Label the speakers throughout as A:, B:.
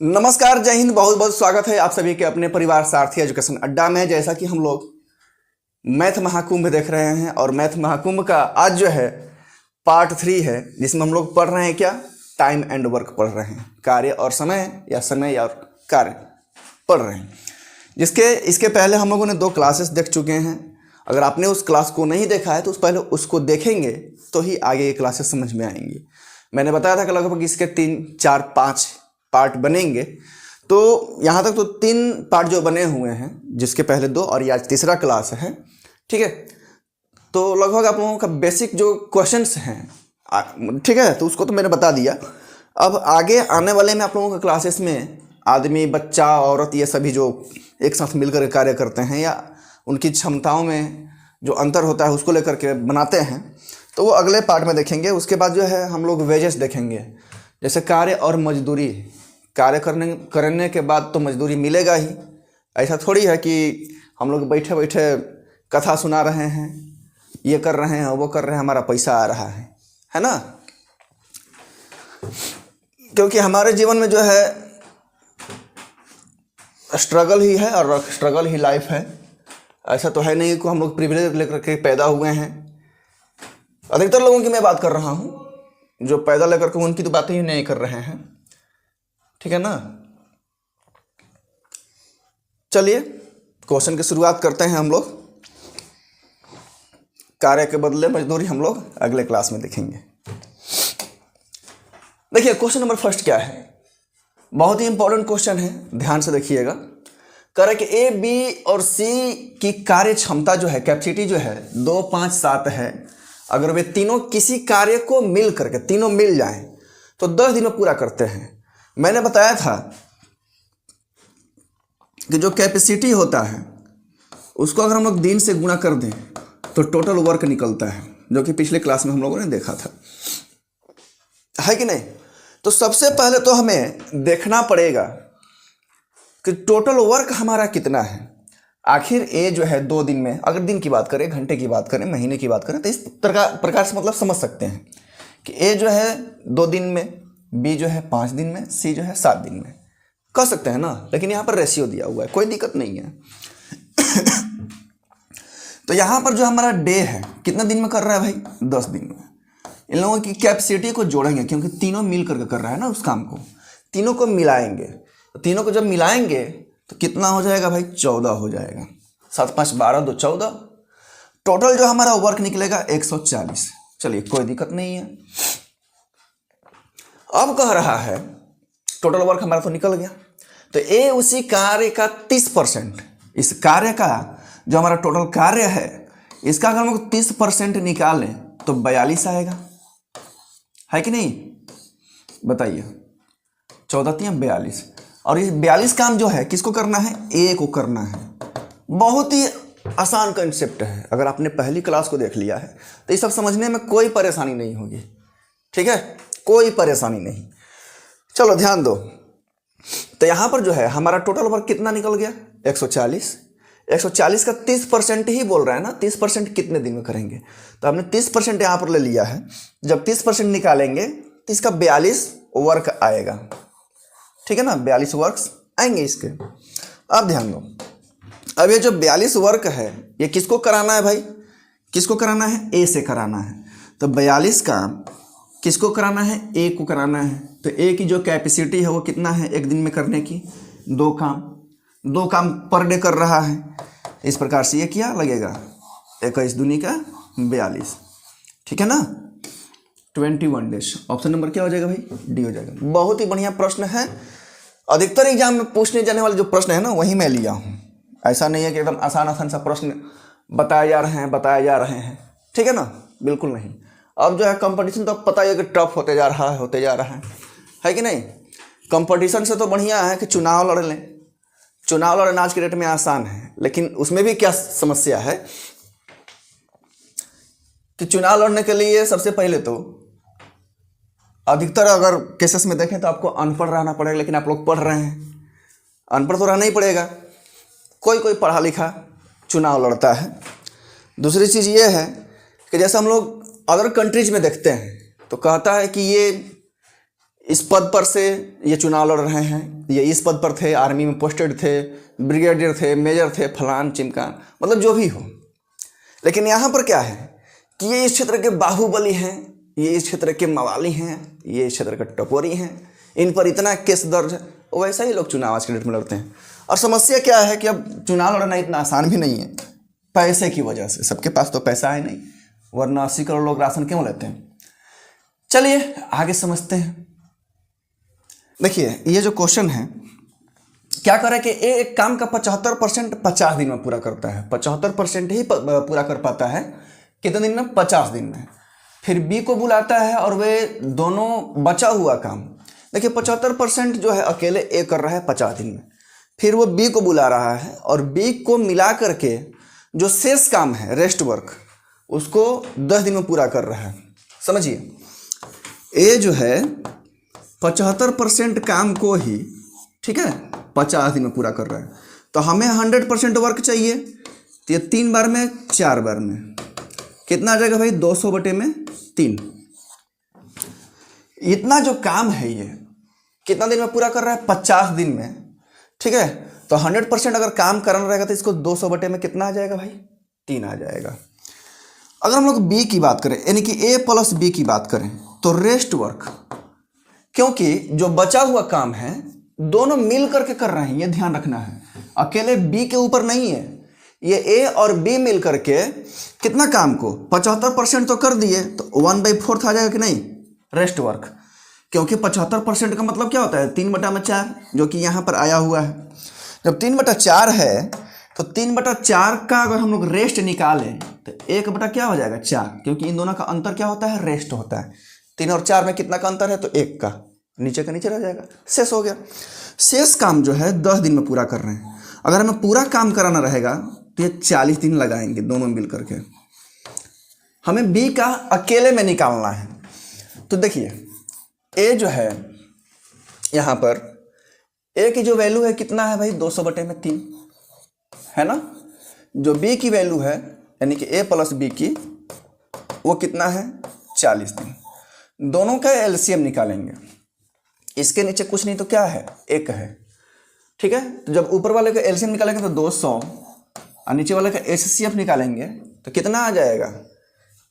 A: नमस्कार, जय हिंद। बहुत बहुत स्वागत है आप सभी के अपने परिवार सारथी एजुकेशन अड्डा में। जैसा कि हम लोग मैथ महाकुंभ देख रहे हैं और मैथ महाकुंभ का आज जो है पार्ट 3 है, जिसमें हम लोग पढ़ रहे हैं क्या, टाइम एंड वर्क पढ़ रहे हैं, कार्य और समय या समय और कार्य पढ़ रहे हैं। इसके पहले हम लोगों ने 2 क्लासेस देख चुके हैं। अगर आपने उस क्लास को नहीं देखा है तो पहले उसको देखेंगे तो ही आगे ये क्लासेस समझ में आएंगी। मैंने बताया था कि लगभग इसके 3, 4, 5 पार्ट बनेंगे। तो यहाँ तक तो 3 पार्ट जो बने हुए हैं, जिसके पहले 2 और ये आज तीसरा क्लास है, ठीक है। तो लगभग आप लोगों का बेसिक जो क्वेश्चंस हैं, ठीक है, तो उसको तो मैंने बता दिया। अब आगे आने वाले में आप लोगों के क्लासेस में आदमी, बच्चा, औरत, ये सभी जो एक साथ मिलकर कार्य करते हैं या उनकी क्षमताओं में जो अंतर होता है उसको लेकर के बनाते हैं, तो वो अगले पार्ट में देखेंगे। उसके बाद जो है हम लोग वेजेस देखेंगे, जैसे कार्य और मजदूरी। कार्य करने के बाद तो मजदूरी मिलेगा ही। ऐसा थोड़ी है कि हम लोग बैठे बैठे कथा सुना रहे हैं, ये कर रहे हैं, वो कर रहे हैं, हमारा पैसा आ रहा है ना। क्योंकि हमारे जीवन में जो है स्ट्रगल ही है और स्ट्रगल ही लाइफ है। ऐसा तो है नहीं कि हम लोग प्रिविलेज लेकर के पैदा हुए हैं। अधिकतर लोगों की मैं बात कर रहा हूँ, जो पैदा लेकर के उनकी तो बातें ही नहीं कर रहे हैं, ठीक है ना। चलिए क्वेश्चन की शुरुआत करते हैं हम लोग। कार्य के बदले मजदूरी हम लोग अगले क्लास में देखेंगे। देखिए क्वेश्चन नंबर फर्स्ट क्या है, बहुत ही इंपॉर्टेंट क्वेश्चन है, ध्यान से देखिएगा। कह रहे कि ए, बी और सी की कार्य क्षमता जो है, कैपेसिटी जो है 2, 5, 7 है। अगर वे तीनों किसी कार्य को मिल करके, तीनों मिल जाएं तो 10 दिन में पूरा करते हैं। मैंने बताया था कि जो कैपेसिटी होता है उसको अगर हम लोग दिन से गुणा कर दें तो टोटल वर्क निकलता है, जो कि पिछले क्लास में हम लोगों ने देखा था, है कि नहीं। तो सबसे पहले तो हमें देखना पड़ेगा कि टोटल वर्क हमारा कितना है। आखिर ए जो है 2 दिन में, अगर दिन की बात करें, घंटे की बात करें, महीने की बात करें, तो इस प्रकार से मतलब समझ सकते हैं कि ए जो है 2 दिन में, बी जो है 5 दिन में, सी जो है 7 दिन में, कह सकते हैं ना। लेकिन यहाँ पर रेशियो दिया हुआ है, कोई दिक्कत नहीं है। तो यहाँ पर जो हमारा डे है कितना दिन में कर रहा है भाई, 10 दिन में। इन लोगों की कैपेसिटी को जोड़ेंगे क्योंकि तीनों मिल करके कर रहा है ना उस काम को, तीनों को मिलाएंगे। तो तीनों को जब मिलाएंगे तो कितना हो जाएगा भाई, 14 हो जाएगा। 7, 5, 12, 2, 14। टोटल जो हमारा वर्क निकलेगा 140। चलिए कोई दिक्कत नहीं है। अब कह रहा है टोटल वर्क हमारा तो निकल गया, तो ए उसी कार्य का 30%, इस कार्य का जो हमारा टोटल कार्य है इसका अगर हम लोग 30% निकालें तो 42 आएगा, है कि नहीं, बताइए। 14 3 42। और ये 42 काम जो है किसको करना है, ए को करना है। बहुत ही आसान कंसेप्ट है। अगर आपने पहली क्लास को देख लिया है तो ये सब समझने में कोई परेशानी नहीं होगी, ठीक है, कोई परेशानी नहीं। चलो ध्यान दो। तो यहाँ पर जो है हमारा टोटल वर्क कितना निकल गया, 140। 140 का 30% ही बोल रहा है ना, 30% कितने दिन में करेंगे, तो हमने 30% यहाँ पर ले लिया है। जब 30% निकालेंगे तो इसका 42 वर्क आएगा, ठीक है ना, 42 वर्क्स आएंगे इसके। अब ध्यान दो, अब ये जो 42 वर्क है ये किसको कराना है भाई, किसको कराना है, ए से कराना है। तो 42 का किसको कराना है, ए को कराना है। तो ए की जो कैपेसिटी है वो कितना है एक दिन में करने की, 2 काम पर डे कर रहा है। इस प्रकार से ये क्या लगेगा, 21 दूनी का 42, ठीक है ना, 21 डेज। ऑप्शन नंबर क्या हो जाएगा भाई, डी हो जाएगा। बहुत ही बढ़िया प्रश्न है। अधिकतर एग्जाम में पूछने जाने वाले जो प्रश्न है ना वही मैं लिया हूँ। ऐसा नहीं है कि एकदम आसान सा प्रश्न बताए जा रहे हैं, ठीक है ना, बिल्कुल नहीं। अब जो है कंपटीशन तो पता ही है कि टफ होते जा रहा है कि नहीं। कंपटीशन से तो बढ़िया है कि चुनाव लड़ लें। चुनाव लड़ना आज के डेट में आसान है, लेकिन उसमें भी क्या समस्या है कि चुनाव लड़ने के लिए सबसे पहले तो अधिकतर अगर केसेस में देखें तो आपको अनपढ़ रहना पड़ेगा। लेकिन आप लोग पढ़ रहे हैं, अनपढ़ तो रहना ही पड़ेगा। कोई पढ़ा लिखा चुनाव लड़ता है। दूसरी चीज़ ये है कि जैसे हम लोग अदर कंट्रीज में देखते हैं तो कहता है कि इस पद पर से ये चुनाव लड़ रहे हैं, ये इस पद पर थे, आर्मी में पोस्टेड थे, ब्रिगेडियर थे, मेजर थे, फलान चिमकान, मतलब जो भी हो। लेकिन यहाँ पर क्या है कि ये इस क्षेत्र के बाहुबली हैं, ये इस क्षेत्र के मवाली हैं, ये इस क्षेत्र के टपोरी हैं, इन पर इतना केस दर्ज है। वैसा ही लोग चुनाव आज के डेट में लड़ते हैं। और समस्या क्या है कि अब चुनाव लड़ना इतना आसान भी नहीं है, पैसे की वजह से। सबके पास तो पैसा है नहीं, वरना 80 करोड़ लोग राशन क्यों लेते हैं। चलिए आगे समझते हैं। देखिए ये जो क्वेश्चन है, क्या करें कि ए एक काम का 75% 50 दिन में पूरा करता है। 75% ही पूरा कर पाता है, कितने दिन में? 50 दिन में। फिर बी को बुलाता है और वे दोनों बचा हुआ काम, देखिए 75% जो है अकेले ए कर रहा है 50 दिन में। फिर वो बी को बुला रहा है और बी को मिला करके जो शेष काम है, रेस्ट वर्क, उसको 10 दिन में पूरा कर रहा है। समझिए, ए जो है 75% काम को ही, ठीक है, 50 दिन में पूरा कर रहा है। तो हमें 100% वर्क चाहिए, तो ये 3 बार में 4 बार में कितना आ जाएगा भाई? 200/3। इतना जो काम है ये कितना दिन में पूरा कर रहा है? 50 दिन में, ठीक है। तो 100% अगर काम करना रहेगा तो इसको 200 में कितना आ जाएगा भाई? 3 आ जाएगा। अगर हम लोग बी की बात करें, यानी कि ए प्लस बी की बात करें, तो रेस्ट वर्क, क्योंकि जो बचा हुआ काम है दोनों मिल करके कर रहे हैं, ये ध्यान रखना है। अकेले बी के ऊपर नहीं है, ये ए और बी मिल करके कितना काम को 75% तो कर दिए, तो 1/4 आ जाएगा कि नहीं? Rest work. क्योंकि 75% का मतलब क्या होता है? 3/4, जो कि यहाँ पर आया हुआ है। जब 3/4 है तो 3/4 का अगर हम लोग रेस्ट निकालें तो 1 क्या हो जाएगा? 4, क्योंकि इन दोनों का अंतर क्या होता है? रेस्ट होता है। 3 और 4 में कितना का अंतर है? तो 1 का, नीचे का नीचे रह जाएगा, शेष हो गया। शेष काम जो है 10 दिन में पूरा कर रहे हैं। अगर हमें पूरा काम कराना रहेगा तो ये 40 दिन लगाएंगे दोनों मिल करके। हमें बी का अकेले में निकालना है। तो देखिए ए जो है, यहाँ पर ए की जो वैल्यू है कितना है भाई? 200/3 है ना। जो बी की वैल्यू है, यानी कि ए प्लस बी की, वो कितना है? 40 दिन। दोनों का एलसीएम निकालेंगे। इसके नीचे कुछ नहीं तो क्या है? 1 है, ठीक है। तो जब ऊपर वाले का एलसीएम निकालेंगे तो 200, और नीचे वाले का एचसीएफ निकालेंगे तो कितना आ जाएगा?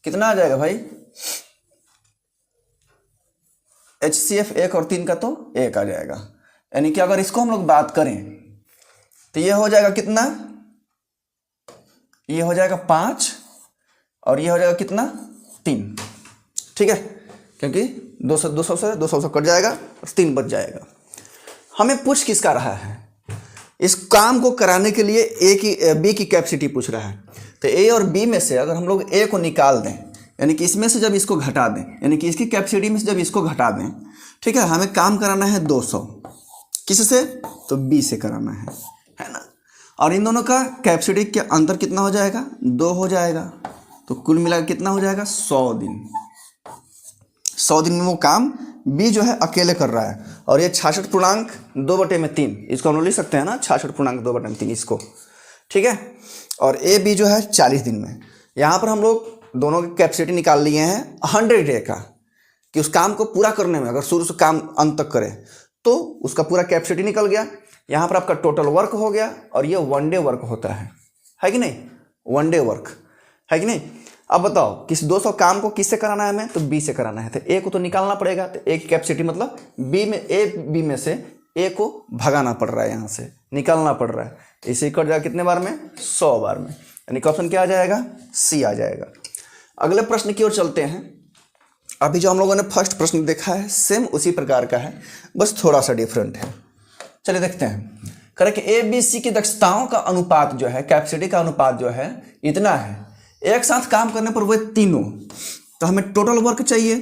A: कितना आ जाएगा भाई? एचसीएफ 1 और 3 का तो 1 आ जाएगा। यानी कि अगर इसको हम लोग बात करें तो ये हो जाएगा कितना? ये हो जाएगा 5 और ये हो जाएगा कितना? 3, ठीक है। क्योंकि 200 से 200 कट जाएगा और 3 बच जाएगा। हमें पूछ किसका रहा है? इस काम को कराने के लिए बी की कैपेसिटी पूछ रहा है। तो ए और बी में से अगर हम लोग ए को निकाल दें, यानी कि इसमें से जब इसको घटा दें, यानी कि इसकी कैपेसिटी में से जब इसको घटा दें, ठीक है, हमें काम कराना है 200। किससे? तो बी से कराना है ना। और इन दोनों का कैपेसिटी के अंतर कितना हो जाएगा? 2 हो जाएगा। तो कुल मिलाकर कितना हो जाएगा? 100 दिन। 100 दिन में वो काम बी जो है अकेले कर रहा है। और ये 66.2/3, इसको हम लोग लिख सकते हैं ना, 66.2/3 इसको, ठीक है। और ए बी जो है 40 दिन में। यहाँ पर हम लोग दोनों की कैपेसिटी निकाल लिए हैं 100 डे का, कि उस काम को पूरा करने में अगर शुरू से काम अंत तक करे तो उसका पूरा कैपेसिटी निकल गया। यहाँ पर आपका टोटल वर्क हो गया, और ये 1 डे वर्क होता है कि नहीं? 1 डे वर्क है कि नहीं? अब बताओ किस 200 काम को किससे कराना है हमें? तो बी से कराना है। तो ए को तो निकालना पड़ेगा। तो ए की कैपेसिटी मतलब बी में से ए को भगाना पड़ रहा है, यहाँ से निकालना पड़ रहा है। इसे कट जाएगा कितने बार में? 100 बार में। यानी कि ऑप्शन क्या आ जाएगा? सी आ जाएगा। अगले प्रश्न की ओर चलते हैं। अभी जो हम लोगों ने फर्स्ट प्रश्न देखा है सेम उसी प्रकार का है, बस थोड़ा सा डिफरेंट है। चलिए देखते हैं। करें कि ए बी सी की दक्षताओं का अनुपात जो है, कैपेसिटी का अनुपात जो है इतना है। एक साथ काम करने पर वे तीनों, तो हमें टोटल वर्क चाहिए।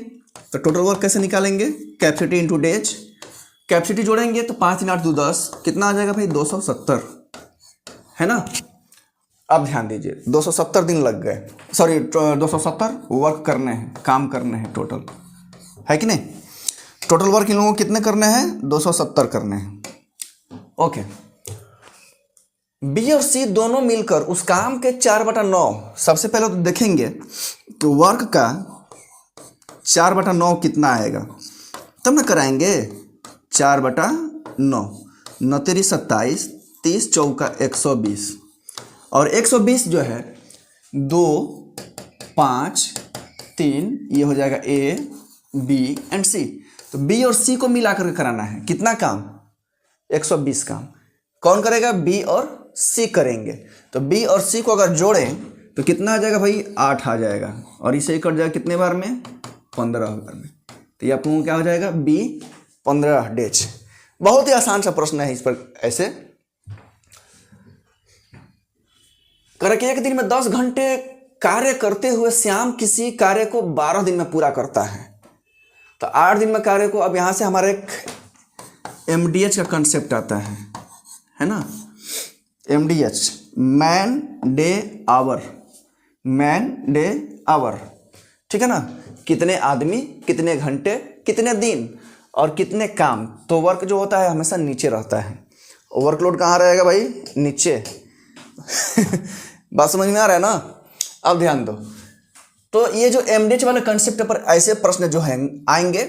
A: तो टोटल वर्क कैसे निकालेंगे? Capacity into days. कैपेसिटी जोड़ेंगे तो 5 × 8 = 10, कितना आ जाएगा भाई? 270, है ना। अब ध्यान दीजिए, 270 दिन लग गए, सॉरी 270 वर्क करने हैं, काम करने हैं टोटल, है कि नहीं। टोटल वर्क इन लोगों को कितने करने हैं? 270 करने हैं। ओके, बी और सी दोनों मिलकर उस काम के 4/9, सबसे पहले तो देखेंगे तो वर्क का 4/9 कितना आएगा। तब ना कराएंगे। 4/9, 9 तेरी 27, 30 चौका 120, और 120 जो है 2, 5, 3, ये हो जाएगा A, B एंड C। तो B और C को मिला करके कराना है। कितना काम? 120 काम। कौन करेगा? B और C करेंगे। तो B और C को अगर जोड़ें तो कितना आ जाएगा भाई? 8 आ जाएगा, और इसे कट जाएगा कितने बार में? 15 बार में। तो ये आप लोगों को क्या हो जाएगा? B 15 days. बहुत ही आसान सा प्रश्न है। इस पर ऐसे कर के एक दिन में 10 घंटे कार्य करते हुए श्याम किसी कार्य को 12 दिन में पूरा करता है। तो 8 दिन में कार्य को, अब यहां से हमारा एक MDH का कंसेप्ट आता है ना? MDH, man day hour, man day hour, ठीक है ना? कितने आदमी, कितने घंटे, कितने दिन और कितने काम। तो वर्क जो होता है हमेशा नीचे रहता है। वर्कलोड कहाँ रहेगा भाई? नीचे। बात समझ में आ रहा है ना? अब ध्यान दो। तो ये जो MDH वाले कंसेप्ट पर ऐसे प्रश्न जो हैं आएंगे,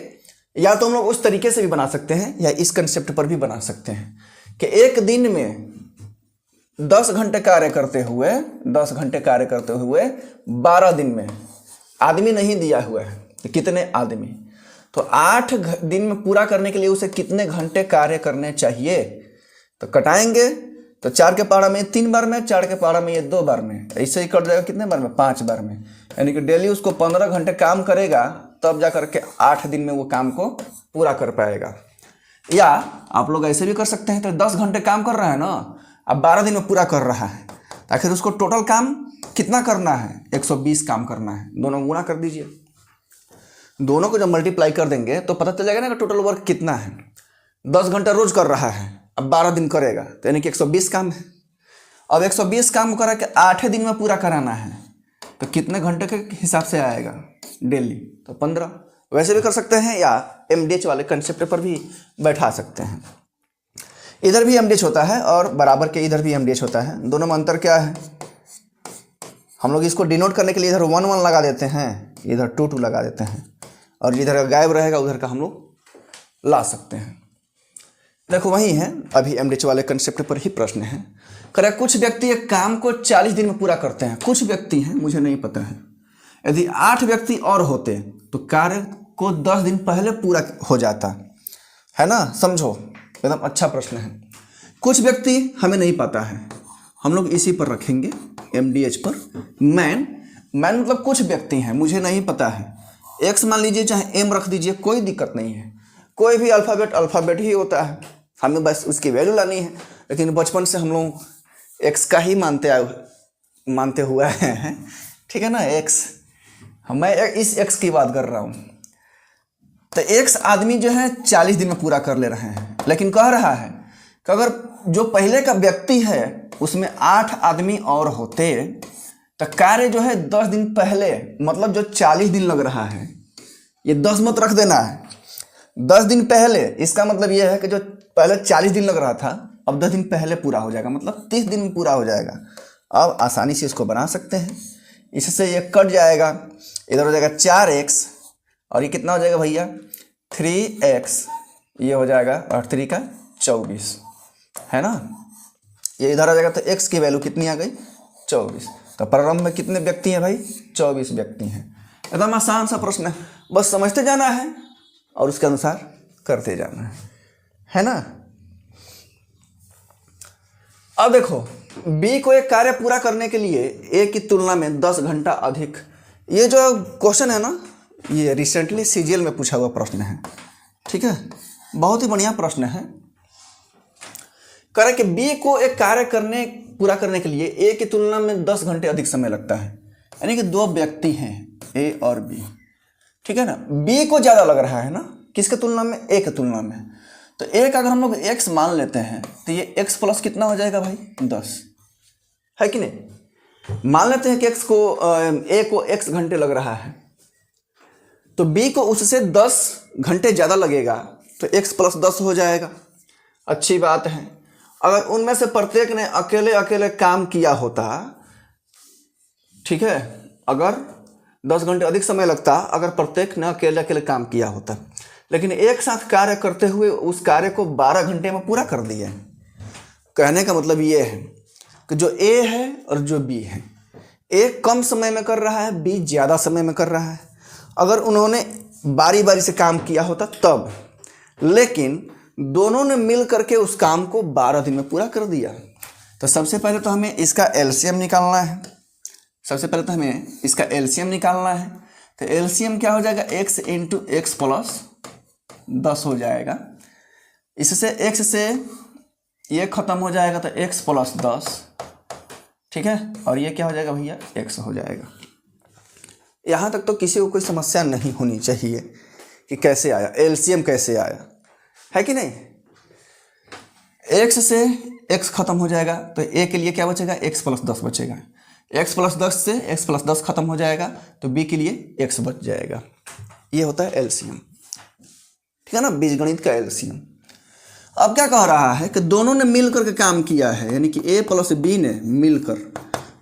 A: या तो हम लोग उस तरीके से भी बना सकते हैं या इस कंसेप्ट पर भी बना सकते हैं कि एक दिन में 10 घंटे कार्य करते हुए 12 दिन में आदमी नहीं दिया हुआ है तो कितने आदमी। तो 8 दिन में पूरा करने के लिए उसे कितने घंटे कार्य करने चाहिए। तो कटाएंगे तो 4 के पहाड़ा में 3 बार में, 4 के पहाड़ा में ये 2 बार में, ऐसे ही कट जाएगा कितने बार में? 5 बार में। यानी कि डेली उसको 15 घंटे काम करेगा, तब जा करके 8 दिन में वो काम को पूरा कर पाएगा। या आप लोग ऐसे भी कर सकते हैं, तो 10 घंटे काम कर रहा है ना, अब 12 दिन में पूरा कर रहा है, आखिर उसको टोटल काम कितना करना है? 120 काम करना है। दोनों गुणा कर दीजिए। दोनों को जब मल्टीप्लाई कर देंगे तो पता चल जाएगा ना कि टोटल वर्क कितना है। 10 घंटा रोज कर रहा है, अब 12 दिन करेगा तो यानी कि 120 काम है। अब 120 काम करा के 8 दिन में पूरा कराना है, तो कितने घंटे के हिसाब से आएगा डेली? तो 15। वैसे भी कर सकते हैं या MDH वाले कंसेप्ट पर भी बैठा सकते हैं। इधर भी MDH होता है और बराबर के इधर भी MDH होता है। दोनों में अंतर क्या है? हम लोग इसको डिनोट करने के लिए इधर 1 1 लगा देते हैं, इधर 2 2 लगा देते हैं, और जिधर गायब रहेगा उधर का हम लोग ला सकते हैं। देखो वही है, अभी MDH वाले कंसेप्ट पर ही प्रश्न है। करे कुछ व्यक्ति एक काम को 40 दिन में पूरा करते हैं। कुछ व्यक्ति हैं, मुझे नहीं पता है। यदि 8 व्यक्ति और होते तो कार्य को 10 दिन पहले पूरा हो जाता, है ना? समझो, एकदम अच्छा प्रश्न है। कुछ व्यक्ति हमें नहीं पता है, हम लोग इसी पर रखेंगे MDH पर। मैन मतलब कुछ व्यक्ति हैं, मुझे नहीं पता है। X मान लीजिए, चाहे M रख दीजिए, कोई दिक्कत नहीं है। कोई भी अल्फ़ाबेट ही होता है, हमें बस उसकी वैल्यू लानी है। लेकिन बचपन से हम लोग X का ही मानते हुए हैं, ठीक है ना? X, मैं इस X की बात कर रहा हूँ। तो X आदमी जो है 40 दिन में पूरा कर ले रहे हैं, लेकिन कह रहा है कि अगर जो पहले का व्यक्ति है उसमें 8 आदमी और होते तो कार्य जो है 10 दिन पहले, मतलब जो 40 दिन लग रहा है, ये 10 मत रख देना है, 10 दिन पहले। इसका मतलब ये है कि जो पहले 40 दिन लग रहा था अब 10 दिन पहले पूरा हो जाएगा, मतलब 30 दिन में पूरा हो जाएगा। अब आसानी से इसको बना सकते हैं। इससे ये कट जाएगा, इधर हो जाएगा 4x, और ये कितना हो जाएगा भैया? 3x, ये हो जाएगा 8 3 का 24, है ना? ये इधर आ जाएगा तो x की वैल्यू कितनी आ गई? 24। तो प्रारंभ में कितने व्यक्ति हैं भाई? 24 व्यक्ति हैं। एकदम आसान सा प्रश्न है, बस समझते जाना है और उसके अनुसार करते जाना है ना? अब देखो, B को एक कार्य पूरा करने के लिए A की तुलना में 10 घंटा अधिक। ये जो क्वेश्चन है ना, ये रिसेंटली CGL में पूछा हुआ प्रश्न है, ठीक है? बहुत ही बढ़िया प्रश्न है। कह रहा है कि B को एक कार्य पूरा करने के लिए A की तुलना में 10 घंटे अधिक समय लगता है। यानी कि 2 व्यक्ति हैं, A और B, ठीक है ना? B को ज़्यादा लग रहा है ना, किसके तुलना में? A के तुलना में। तो A का अगर हम लोग x मान लेते हैं तो ये x प्लस कितना हो जाएगा भाई? 10, है कि नहीं? मान लेते हैं कि A को x घंटे लग रहा है, तो B को उससे 10 घंटे ज़्यादा लगेगा, तो x प्लस 10 हो जाएगा। अच्छी बात है। अगर उनमें से प्रत्येक ने अकेले अकेले काम किया होता, ठीक है, अगर 10 घंटे अधिक समय लगता अगर प्रत्येक ने अकेले अकेले काम किया होता, लेकिन एक साथ कार्य करते हुए उस कार्य को 12 घंटे में पूरा कर दिए। कहने का मतलब ये है कि जो ए है और जो बी है, ए कम समय में कर रहा है, बी ज़्यादा समय में कर रहा है। अगर उन्होंने बारी बारी से काम किया होता तब, लेकिन दोनों ने मिल करके उस काम को 12 दिन में पूरा कर दिया। तो सबसे पहले तो हमें इसका एलसीएम निकालना है। तो एलसीएम क्या हो जाएगा, x इंटू एक्स प्लस 10 हो जाएगा। इससे x से ये खत्म हो जाएगा तो x प्लस 10, ठीक है, और ये क्या हो जाएगा भैया, x हो जाएगा। यहाँ तक तो किसी को कोई समस्या नहीं होनी चाहिए कि कैसे आया, एलसीएम कैसे आया, है कि नहीं। x से x खत्म हो जाएगा तो a के लिए क्या बचेगा, x प्लस 10 बचेगा। x प्लस 10 से x प्लस 10 खत्म हो जाएगा तो b के लिए x बच जाएगा। ये होता है एलसीएम, ठीक है ना, बीजगणित का एलसीएम। अब क्या कह रहा है कि दोनों ने मिलकर के काम किया है, यानी कि a प्लस b ने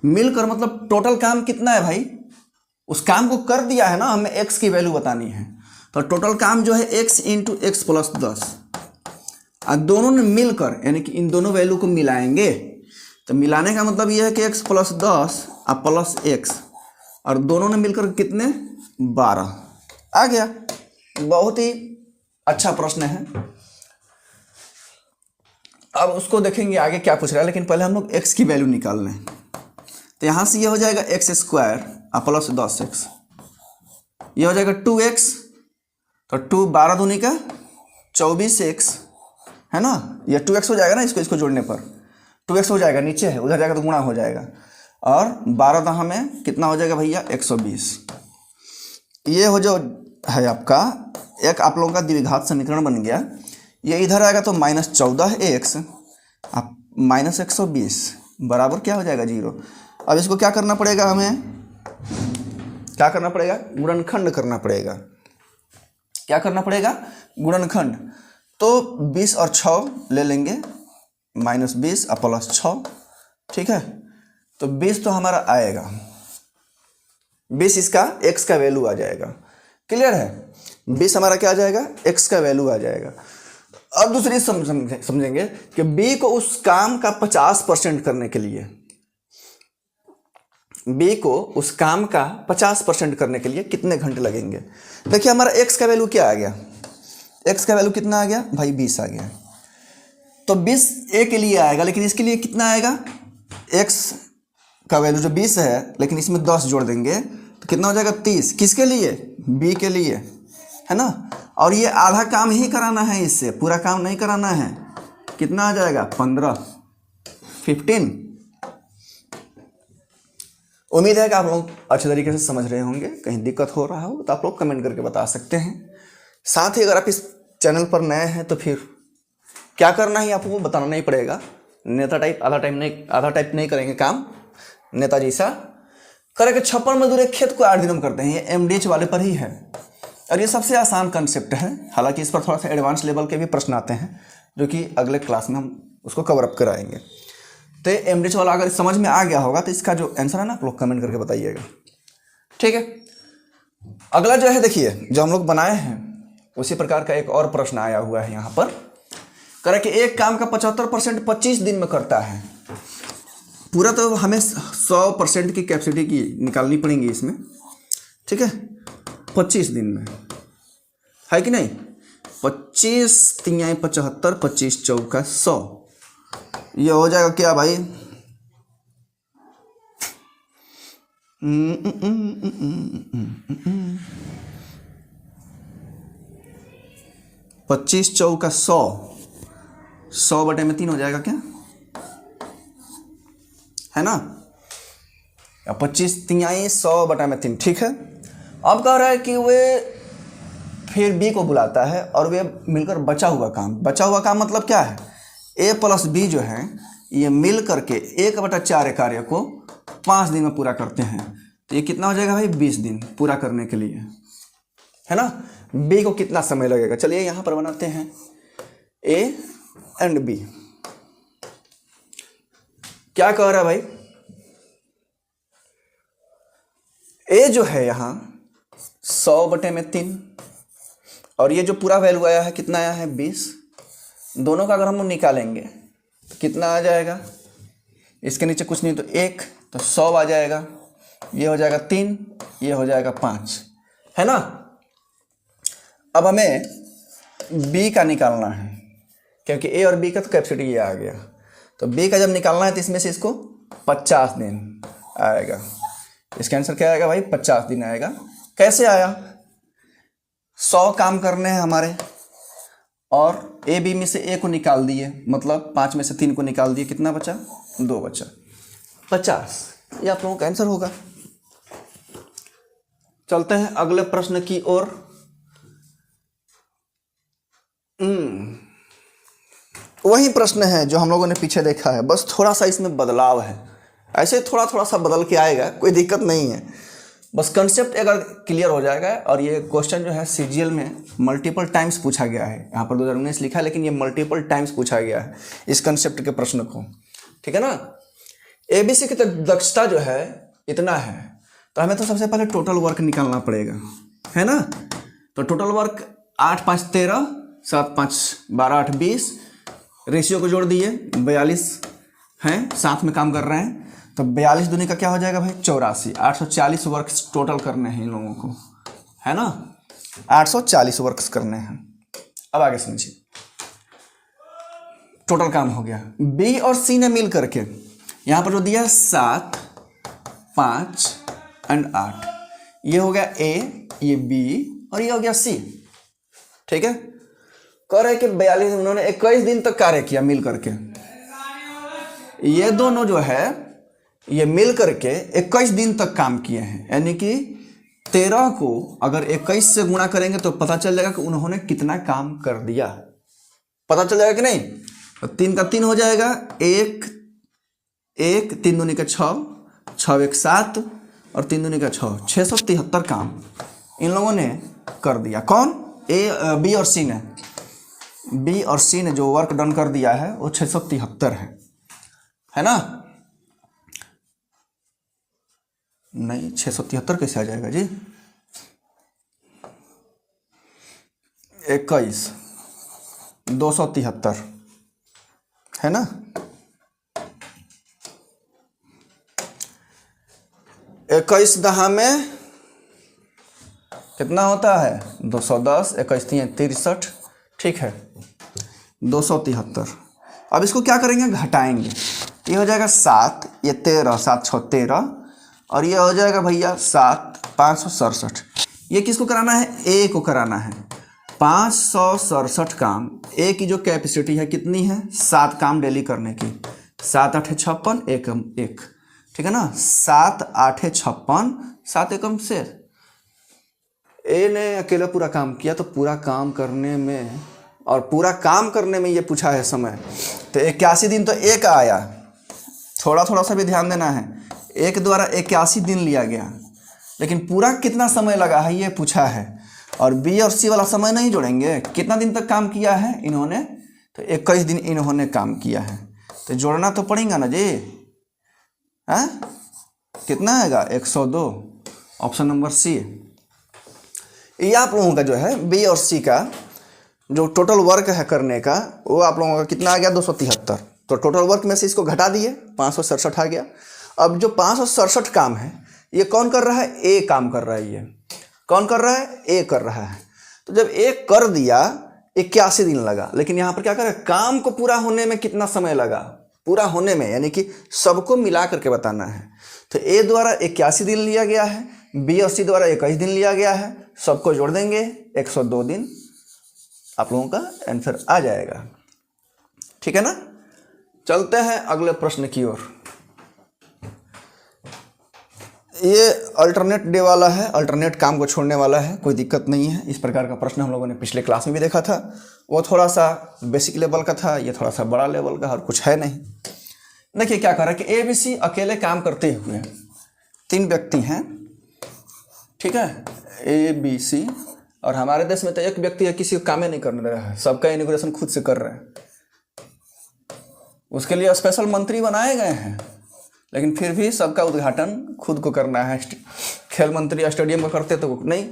A: मिलकर मतलब टोटल काम कितना है भाई, उस काम को कर दिया है ना, हमें x की वैल्यू बतानी है। तो टोटल काम जो है x इंटू एक्स प्लस 10, और दोनों ने मिलकर यानी कि इन दोनों वैल्यू को मिलाएंगे। तो मिलाने का मतलब यह है कि x प्लस 10 और प्लस x, और दोनों ने मिलकर कितने, 12 आ गया। बहुत ही अच्छा प्रश्न है। अब उसको देखेंगे आगे क्या पूछ रहा है, लेकिन पहले हम लोग x की वैल्यू निकाल लें। तो यहाँ से ये हो जाएगा एक्स स्क्वायर और प्लस 10x, ये हो जाएगा 2x, तो 2 12 दूनी का 24x, है ना, ये 2x हो जाएगा ना, इसको जोड़ने पर 2x हो जाएगा, नीचे है उधर जाएगा तो गुणा हो जाएगा, और 12 दहा में कितना हो जाएगा भैया, 120। ये हो जो है आपका एक आप लोगों का द्विघात समीकरण बन गया। ये इधर आएगा तो -14x आप -120 बराबर क्या हो जाएगा, 0। अब इसको क्या करना पड़ेगा, हमें क्या करना पड़ेगा, गुणनखंड करना पड़ेगा। क्या करना पड़ेगा, गुणनखंड। तो 20 और 6 ले लेंगे, -20 और प्लस 6, ठीक है। तो 20 तो हमारा आएगा, 20 इसका x का वैल्यू आ जाएगा। क्लियर है, 20 हमारा क्या आ जाएगा, x का वैल्यू आ जाएगा। अब दूसरी समझेंगे कि b को उस काम का 50% करने के लिए, b को उस काम का 50% करने के लिए कितने घंटे लगेंगे। देखिए हमारा x का वैल्यू क्या आ गया, x का वैल्यू कितना आ गया भाई, 20 आ गया। तो 20 a के लिए आएगा, लेकिन इसके लिए कितना आएगा, x का वैल्यू जो 20 है, लेकिन इसमें 10 जोड़ देंगे तो कितना हो जाएगा, 30। किसके लिए, b के लिए, है ना। और ये आधा काम ही कराना है, इससे पूरा काम नहीं कराना है। कितना आ जाएगा, 15। उम्मीद है कि आप लोग अच्छे तरीके से समझ रहे होंगे। कहीं दिक्कत हो रहा हो तो आप लोग कमेंट करके बता सकते हैं। साथ ही अगर आप इस चैनल पर नए हैं तो फिर क्या करना है, आपको बताना नहीं पड़ेगा। नेता टाइप आधा टाइप नहीं करेंगे काम, नेताजी सा करेंगे। 56 मजदूर एक खेत को 8 दिनों में करते हैं, ये MDH वाले पर ही है, और ये सबसे आसान कंसेप्ट है। हालांकि इस पर थोड़ा सा एडवांस लेवल के भी प्रश्न आते हैं, जो कि अगले क्लास में हम उसको कवर अप कराएंगे। तो MDH वाला अगर समझ में आ गया होगा तो इसका जो आंसर है ना, आप लोग कमेंट करके बताइएगा, ठीक है। अगला जो है, देखिए जो हम लोग बनाए हैं उसी प्रकार का एक और प्रश्न आया हुआ है यहाँ पर। करें कि एक काम का 75% 25 दिन में करता है। पूरा तो हमें 100% की कैपेसिटी की निकालनी पड़ेगी इसमें, ठीक है, 25 दिन में, है कि नहीं। 25 तियाई 75, 25 चौका 100, ये हो जाएगा क्या भाई, 25 चौका 100, 100 बटे में 3 हो जाएगा क्या, है ना। 25 तियाई 100 बटा में 3, ठीक है। अब कह रहा है कि वे फिर बी को बुलाता है और वे मिलकर बचा हुआ काम मतलब क्या है, ए प्लस बी जो है ये मिल करके 1/4 कार्य को 5 दिन में पूरा करते हैं। तो ये कितना हो जाएगा भाई, 20 दिन पूरा करने के लिए, है ना। बी को कितना समय लगेगा, चलिए यहाँ पर बनाते हैं ए एंड बी। क्या कह रहा है भाई, ए जो है यहाँ 100 बटे में 3 और ये जो पूरा वैल्यू आया है कितना आया है 20, दोनों का अगर हम निकालेंगे तो कितना आ जाएगा, इसके नीचे कुछ नहीं तो 1, तो 100 आ जाएगा, ये हो जाएगा 3, ये हो जाएगा 5, है ना। अब हमें बी का निकालना है, क्योंकि ए और बी का तो कैपेसिटी ये आ गया, तो बी का जब निकालना है तो इसमें से इसको 50 दिन आएगा। इसका आंसर क्या आएगा भाई, 50 दिन आएगा। कैसे आया, 100 काम करने हैं हमारे, और ए बी में से ए को निकाल दिए, मतलब 5 में से 3 को निकाल दिए, कितना बचा, 2 बचा, 50। ये आप लोगों का आंसर होगा। चलते हैं अगले प्रश्न की ओर। वही प्रश्न है जो हम लोगों ने पीछे देखा है, बस थोड़ा सा इसमें बदलाव है। ऐसे थोड़ा थोड़ा सा बदल के आएगा, कोई दिक्कत नहीं है, बस कंसेप्ट अगर क्लियर हो जाएगा। और ये क्वेश्चन जो है सीजीएल में मल्टीपल टाइम्स पूछा गया है, यहाँ पर 2019 लिखा है, लेकिन ये मल्टीपल टाइम्स पूछा गया है इस कंसेप्ट के प्रश्न को, ठीक है ना। एबीसी की दक्षता जो है इतना है, तो हमें तो सबसे पहले टोटल वर्क निकालना पड़ेगा, है ना। तो टोटल वर्क 8 5 13, 7 5 12 8 20, रेशियो को जोड़ दिए 42 हैं, साथ में काम कर रहे हैं, तो 42 दूनी का क्या हो जाएगा भाई 84। 840 वर्क्स टोटल करने हैं इन लोगों को, है ना, 840 वर्क्स करने हैं। अब आगे समझिए, टोटल काम हो गया। बी और सी ने मिल करके यहाँ पर जो दिया 7 5 एंड 8, ये हो गया ए, ये बी और ये हो गया सी, ठीक है। कह रहे कि 42 उन्होंने 21 दिन तक कार्य किया मिल करके। ये दोनों जो है ये मिल करके 21 दिन तक काम किए हैं, यानी कि 13 को अगर 21 से गुणा करेंगे तो पता चल जाएगा कि उन्होंने कितना काम कर दिया, पता चल जाएगा कि नहीं। तो 3 का 3 हो जाएगा, 1 1 3 दूनी का 6, 6 1 7 और 3 दूनी का 6, 673 काम इन लोगों ने कर दिया। कौन, ए बी और सी ने, बी और सी ने जो वर्क डन कर दिया है वो 673 है ना। नहीं 673 कैसे आ जाएगा जी, 21 273 है ना। 21 दहा में कितना होता है 210, 21 3 63, ठीक है 273। अब इसको क्या करेंगे, घटाएंगे, ये हो जाएगा 7, ये 13, 7 6 13 और ये हो जाएगा भैया 7 567। ये किसको कराना है, ए को कराना है। 567 काम, ए की जो कैपेसिटी है कितनी है, 7 काम डेली करने की, 7 8 56 एकम 1, ठीक है ना, 7 8 56 7 एकम से। ए ने अकेला पूरा काम किया, तो पूरा काम करने में, और पूरा काम करने में ये पूछा है समय, तो 81 दिन तो ए का आया, थोड़ा थोड़ा सा भी ध्यान देना है, एक द्वारा 81 दिन लिया गया, लेकिन पूरा कितना समय लगा है ये पूछा है। और बी और सी वाला समय नहीं जोड़ेंगे, कितना दिन तक काम किया है इन्होंने, तो 21 दिन इन्होंने काम किया है, तो जोड़ना तो पड़ेगा ना जी, हाँ कितना आएगा 102, ऑप्शन नंबर सी। ये आप लोगों का जो है बी और सी का जो टोटल वर्क है करने का, वो आप लोगों का कितना आ गया 273। तो टोटल वर्क में से इसको घटा दिए, 567 आ गया। अब जो 567 काम है ये कौन कर रहा है, ए काम कर रहा है, ये कौन कर रहा है, ए कर रहा है। तो जब ए कर दिया 81 दिन लगा, लेकिन यहाँ पर क्या कर रहा है, काम को पूरा होने में कितना समय लगा, पूरा होने में यानी कि सबको मिला करके बताना है। तो ए द्वारा 81 दिन लिया गया है, बी और सी द्वारा 21 दिन लिया गया है, सबको जोड़ देंगे 102 दिन, आप लोगों का आंसर आ जाएगा, ठीक है ना। चलते हैं अगले प्रश्न की ओर। ये अल्टरनेट डे वाला है, अल्टरनेट काम को छोड़ने वाला है, कोई दिक्कत नहीं है। इस प्रकार का प्रश्न हम लोगों ने पिछले क्लास में भी देखा था, वो थोड़ा सा बेसिक लेवल का था, ये थोड़ा सा बड़ा लेवल का और कुछ है नहीं। देखिए क्या कर रहा है कि ए बी सी अकेले काम करते हुए 3 व्यक्ति हैं, ठीक है, ए बी सी, और हमारे देश में तो एक व्यक्ति है किसी को काम ही नहीं करने रहा है, सबका इनॉग्रेशन खुद से कर रहे हैं। उसके लिए स्पेशल मंत्री बनाए गए हैं, लेकिन फिर भी सबका उद्घाटन खुद को करना है। खेल मंत्री स्टेडियम का करते तो नहीं,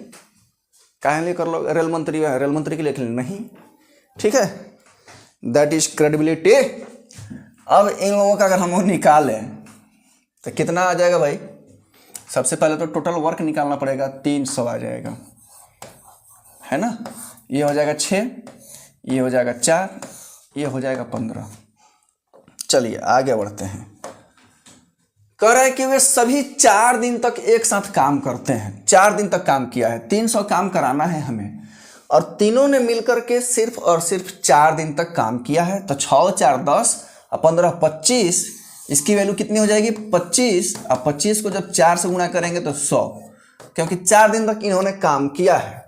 A: काहे लिए कर लो, रेल मंत्री है, रेल मंत्री के लिए नहीं, ठीक है, दैट इज क्रेडिबिलिटी। अब इन लोगों का अगर हम लोग निकालें तो कितना आ जाएगा भाई? सबसे पहले तो टोटल वर्क निकालना पड़ेगा, 300 आ जाएगा, है ना। ये हो जाएगा 6, ये हो जाएगा 4, ये हो जाएगा 15। चलिए आगे बढ़ते हैं। कह रहा है कि वे सभी 4 दिन तक एक साथ काम करते हैं, 4 दिन तक काम किया है, 300 काम कराना है हमें, और तीनों ने मिलकर के सिर्फ और सिर्फ 4 दिन तक काम किया है। तो 6 4 10 और 15 25, इसकी वैल्यू कितनी हो जाएगी? 25। अब 25 को जब 4 से गुणा करेंगे तो 100, क्योंकि 4 दिन तक इन्होंने काम किया है।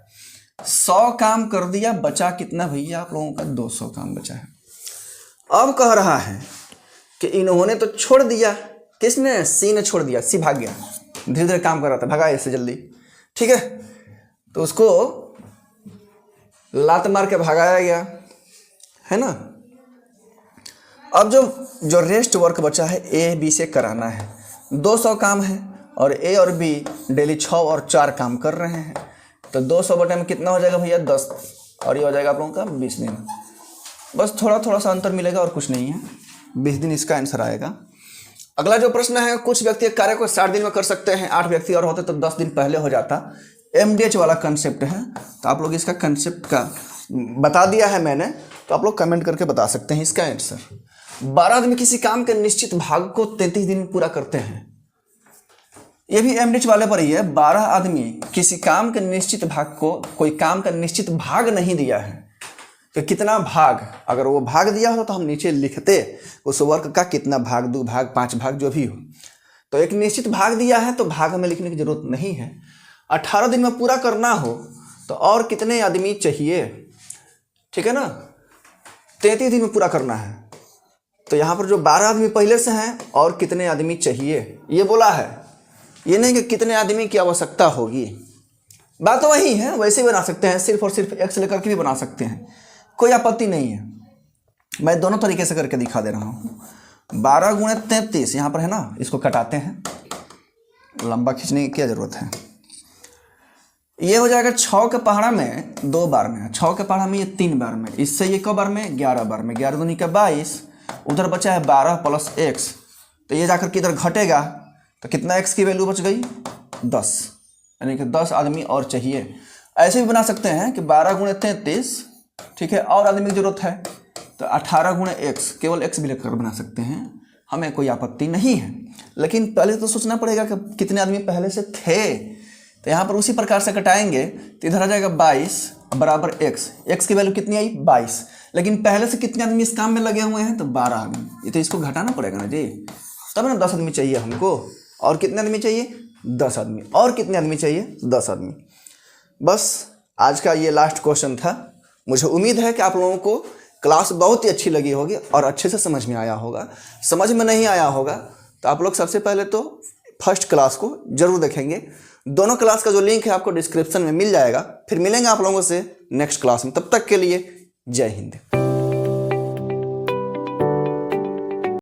A: 100 काम कर दिया, बचा कितना भैया आप लोगों का? 200 काम बचा है। अब कह रहा है कि इन्होंने तो छोड़ दिया, किसने? सी ने छोड़ दिया, सी भाग गया, धीरे धीरे काम कर रहा था, भगा इससे जल्दी, ठीक है, तो उसको लात मार के भगाया गया, है ना। अब जो रेस्ट वर्क बचा है ए बी से कराना है, 200 काम है और ए और बी डेली 6 और 4 काम कर रहे हैं, तो 200 बटे में कितना हो जाएगा भैया? 10, और ये हो जाएगा आप लोगों का 20 दिन। बस थोड़ा सा अंतर मिलेगा और कुछ नहीं है, 20 दिन इसका आंसर आएगा। अगला जो प्रश्न है, कुछ व्यक्ति एक कार्य को 60 दिन में कर सकते हैं, 8 व्यक्ति और होते तो 10 दिन पहले हो जाता। MDH वाला कंसेप्ट है, तो आप लोग इसका कंसेप्ट का बता दिया है मैंने, तो आप लोग कमेंट करके बता सकते हैं इसका आंसर। 12 आदमी किसी काम के निश्चित भाग को 33 दिन में पूरा करते हैं, ये भी MDH वाले पर ही है। 12 आदमी किसी काम के निश्चित भाग को, कोई काम का निश्चित भाग नहीं दिया है, तो कितना भाग, अगर वो भाग दिया हो तो हम नीचे लिखते उस वर्क का कितना भाग, 2 भाग 5 भाग जो भी हो। तो एक निश्चित भाग दिया है तो भाग हमें लिखने की जरूरत नहीं है। 18 दिन में पूरा करना हो तो और कितने आदमी चाहिए, ठीक है ना। 33 दिन में पूरा करना है, तो यहाँ पर जो 12 आदमी पहले से हैं और कितने आदमी चाहिए ये बोला है, ये नहीं कि कितने आदमी की आवश्यकता होगी। बात तो वही है, वैसे ही बना सकते हैं, सिर्फ और सिर्फ x लेकर के भी बना सकते हैं, कोई आपत्ति नहीं है। मैं दोनों तरीके से करके दिखा दे रहा हूँ। 12 गुणे 33 यहाँ पर है ना, इसको कटाते हैं, लंबा खींचने की क्या जरूरत है। ये हो जाएगा 6 के पहाड़ा में 2 बार में, 6 के पहाड़ा में ये 3 बार में, इससे ये कब बार में? 11 बार में, 11 दूनी का 22, उधर बचा है 12 प्लस x, तो ये जाकर के इधर घटेगा, तो कितना x की वैल्यू बच गई? 10, यानी कि 10 आदमी और चाहिए। ऐसे भी बना सकते हैं कि 12 गुणे 33, ठीक है, और आदमी की जरूरत है तो 18 गुणे x, केवल x भी लेकर बना सकते हैं, हमें कोई आपत्ति नहीं है। लेकिन पहले तो सोचना पड़ेगा कि कितने आदमी पहले से थे, तो यहाँ पर उसी प्रकार से कटाएंगे, तो इधर आ जाएगा 22 बराबर x की वैल्यू कितनी आई? 22। लेकिन पहले से कितने आदमी इस काम में लगे हुए हैं? तो 12 आदमी, ये तो इसको घटाना पड़ेगा ना जी, तब ना 10 आदमी चाहिए हमको। और कितने आदमी चाहिए? 10 आदमी। और कितने आदमी चाहिए? 10 आदमी। बस आज का ये लास्ट क्वेश्चन था। मुझे उम्मीद है कि आप लोगों को क्लास बहुत ही अच्छी लगी होगी और अच्छे से समझ में आया होगा। समझ में नहीं आया होगा तो आप लोग सबसे पहले तो फर्स्ट क्लास को जरूर देखेंगे। दोनों क्लास का जो लिंक है आपको डिस्क्रिप्शन में मिल जाएगा। फिर मिलेंगे आप लोगों से नेक्स्ट क्लास में, तब तक के लिए जय हिंद।